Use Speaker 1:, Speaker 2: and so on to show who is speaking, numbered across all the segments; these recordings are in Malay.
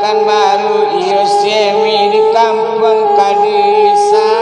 Speaker 1: Pekan Baru iyo semi di kampung Kadisa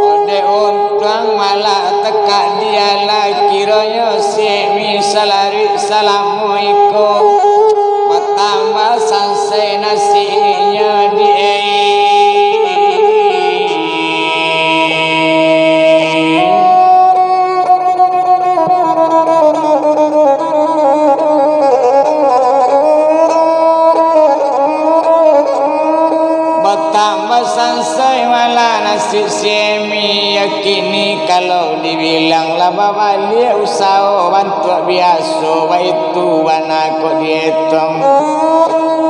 Speaker 1: Ode untuang malah teka dia lagi royo semi salari salamualaikum tambah sansai nasinya di bertambah sansai malah nasi semi yakini kalau dibilang laba balik usaha bantu biasa itu bana kok dihitung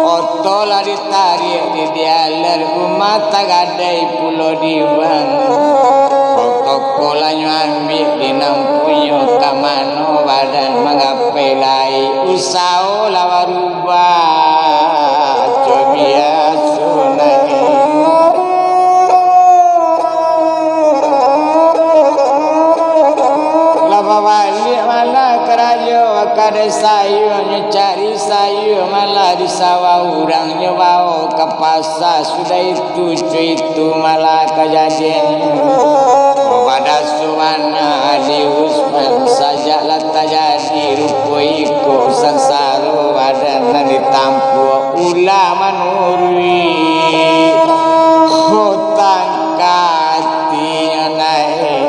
Speaker 1: oto lah ditarik di dialer rumah tagadai pulau diwan toko lah ambil di nampunyo kamano badan mengapai lai usaha lah warubah cobiasa naik balik malah kerajo kada sayur cari sayur malah di sawah urang nyoba ke pasar sudah itu malah kejadian pada suwana di Usman sajalah terjadi rupoiko sansaro badan ditampu ulama nurwi hutang katinya naik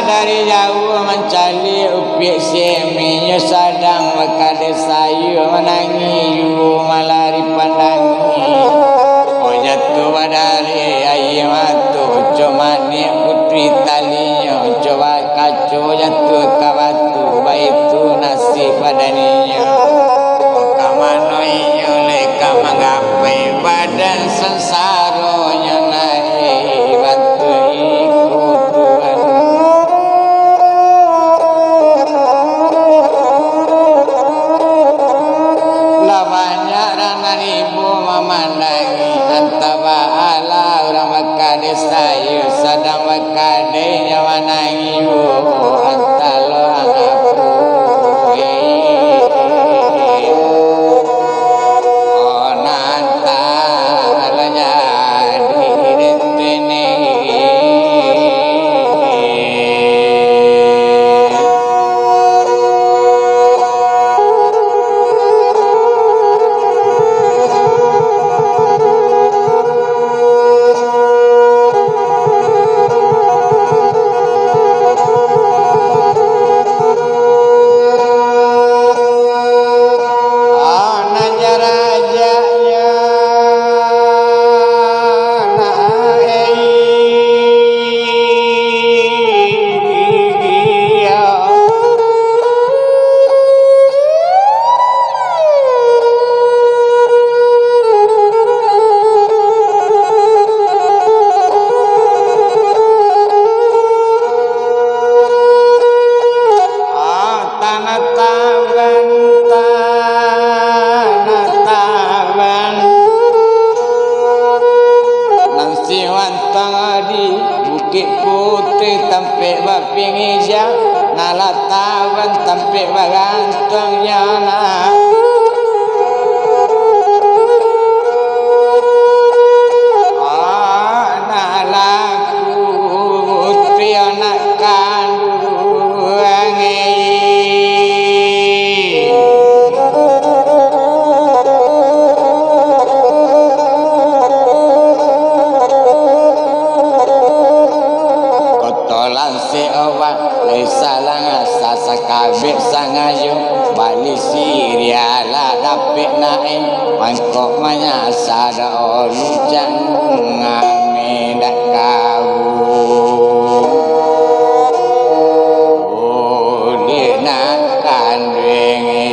Speaker 1: dari jauh mencari upiak seminya sadang wakade sayu menangi yu malari pandangi oh jatuh badari ayamatu cuma ni putri talinya coba kacu jatuh ke batu baitu nasi padaninya kamanoinya leka menggapai badan sensaronya naik batu ikutuan memandangi antaba ala orang makade sayu sadang makade nyawanangi antalo angapu onanta alanya diretene pingija nalatawan tampi bagantungnya na sakabik sangayo bali siriala dapik nae mangkok manyasa da olucang ngame dak kau dinakan wengi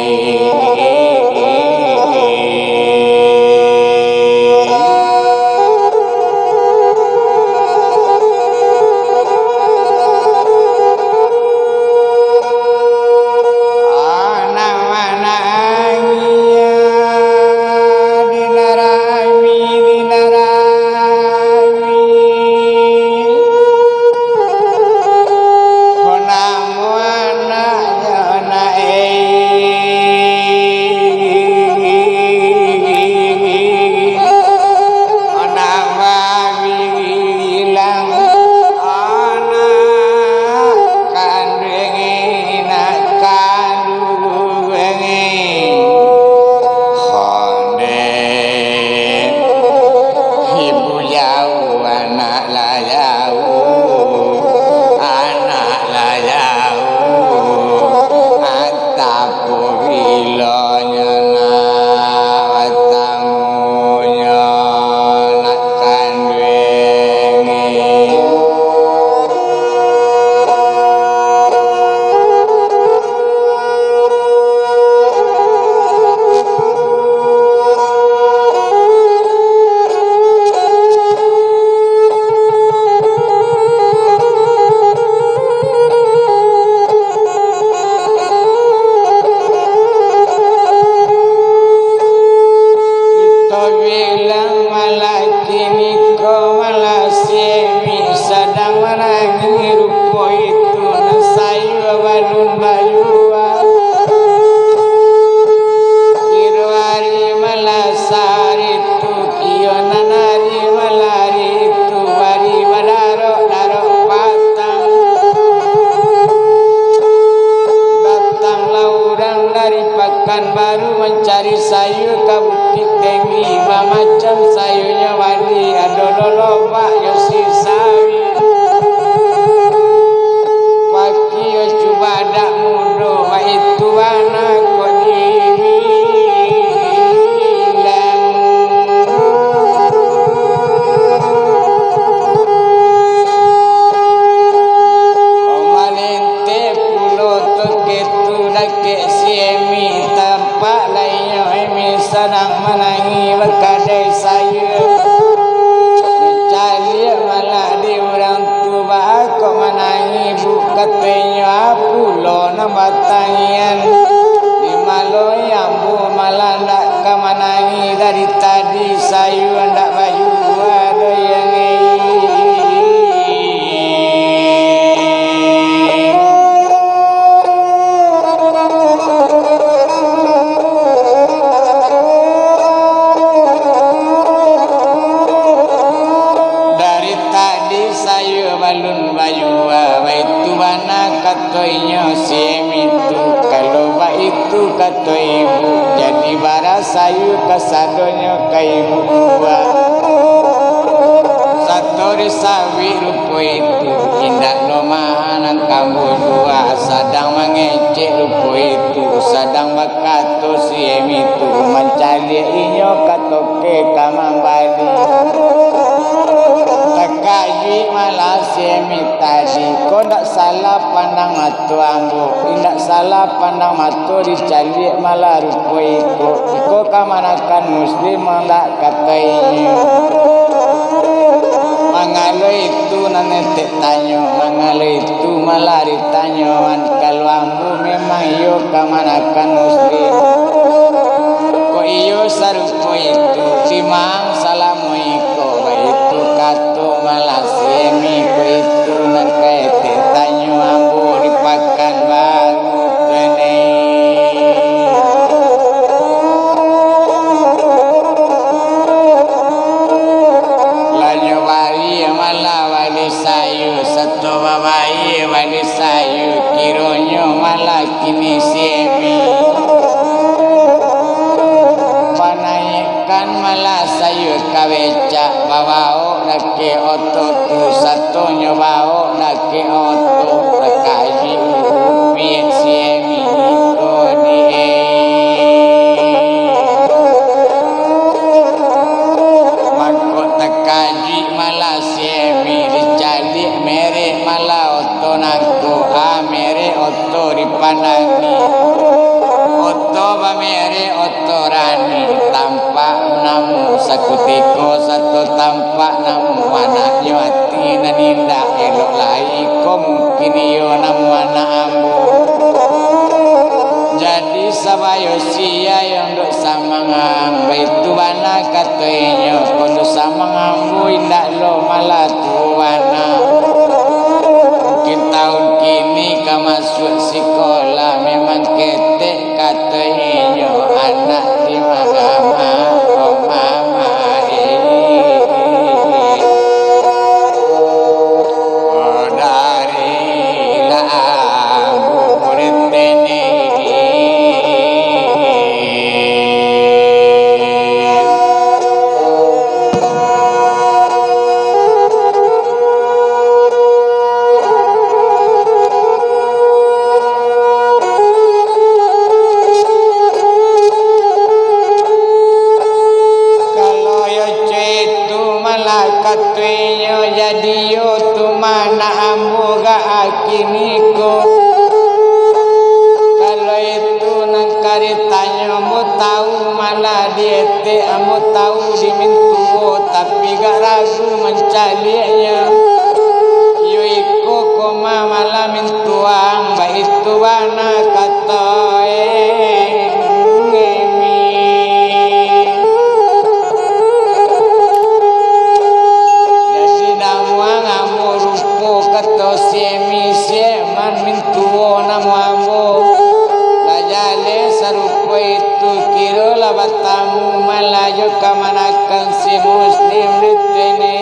Speaker 1: baru mencari sayur ke bukit tinggi macam sayurnya wadi adololo pak yosi sawi pagi yo coba dak mudo wa itu anak kodimi dan omalente pulo toketu dake siemi pak lainnya emi sedang menangi berkadai saya mencari malah di orang tua kau menangi buka tenya pulau nama tangian di malu yang bu malah ndak ke menangi dari tadi saya ndak baju ada yang balun bayu itu mana katoinya semitu kalau itu kato ibu jadi bara sayu kasadonya kaibu buah satori sawi rupo itu indak nomahanan kamu dua sadang mengecek rupo itu sadang bakato semitu mencari inyo katoke kamang bali kaji malah semi tadi kau tak salah pandang matu ambu tidak salah pandang matu dicari malah rupo itu kau kamanakan muslim tak kata ini mangalo itu nanetek tanyo mangalo itu malah ditanyo kalau ambu memang iyo kamanakan muslim kau iyo sarupo itu simang salamu iko itu kato malah semi ko itu nangkai te tanyo malah sayu kaweca bawao dake oto tu satonyo bao dake oto takaji upi siemi ito die mako takaji malah siemi dicali mere malah oto nangko mere oto dipandangi oto bamere oto rani tampak namu sakutiko satu tampak namu anaknya hati naninda elok lai ko mungkin iyo namu anak ambu jadi sabayo sia yang duk sama ngambu itu bana katanya kono sama ngambu indak lo malah tuana mungkin tahun kini kau masuk sekolah memang ketek katanya anak di magama oh mama oh dari lambu retene katwenyo jadi yo tu mana ambu ga akiniko kalau itu nang karitanya mu tahu malah diete amu tahu dimintu tapi gak ragu mencalinya yo iko koma malah mintuang baik itu wana kata kato siemi sieman mintuo namu ambo lajale sarupo itu kiro labatamu malayo kamanakan si muslim ditene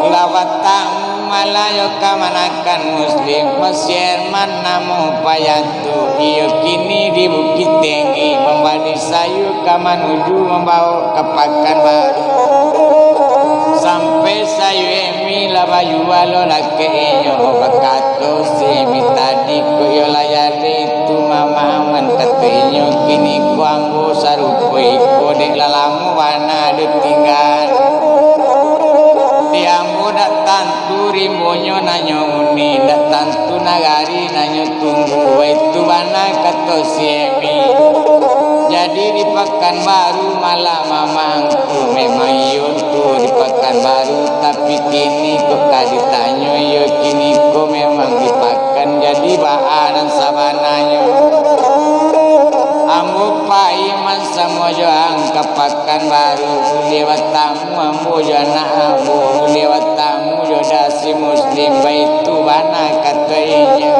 Speaker 1: labatamu malayo kamanakan muslim masirman namu payantu iyo kini di Bukit Tinggi membali sayu ke menuju membawa ke Pakan Baru sampai sayu emi labayu walo lake iyo bakato semi tadi kuyo layari itu mama aman katanya kini kuambu sarupo iko dek lalamu wana ditinggal diambu dak tantu rimbonyo nanyo uni dak tantu nagari nanyo tunggu itu bana kato siemi jadi di Pakan Baru malah mamangku memang iyo tu di Pakan Baru tapi kini kok kaditanyo iyo kini kok memang di Pakan jadi baanan sabananyo ambo paiman samojo angka Pakan Baru lewat tamu ambo jo anak ambo lewat tamu jo dasi muslim baitu bana katanya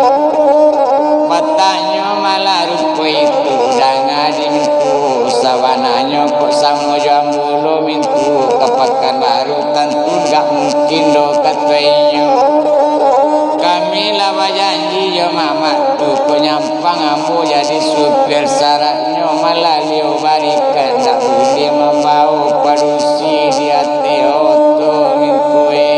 Speaker 1: patanya malah rupo itu danga dimku sabananya kok samojo ambo lo mintu ke Pakan Baru tentu gak mungkin do katanya kami lah berjanji yo mama tu penyampang ambo jadi supir syaratnya malah liu barikan tak boleh membawa padusi di hati oto mintue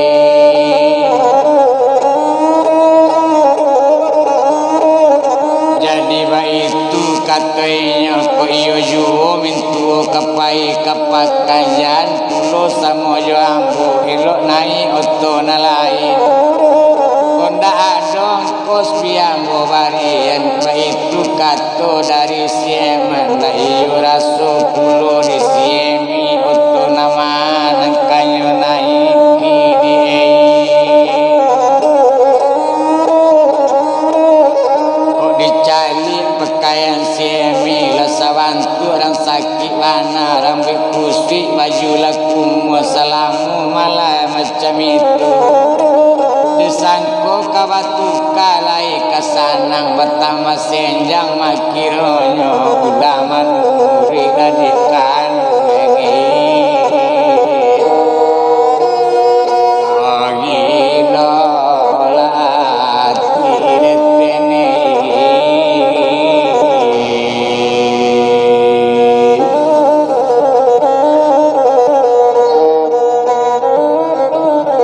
Speaker 1: jadi baitu katanya ko iyo juo mintu kapai kapakajan pulo samojo ambo elok nai oto na lain konda adong kos biambo barian baitu kato dari sieman la iyo raso pulo di siemi oto nama nangkanyo naiki di kok dicali pakaian siemi la sawantu orang sakit wana rambut kusik baju lakum wassalamu malah macam itu disangko kabatu kalai kasanang betama senjang makironyo udah manuri dadikan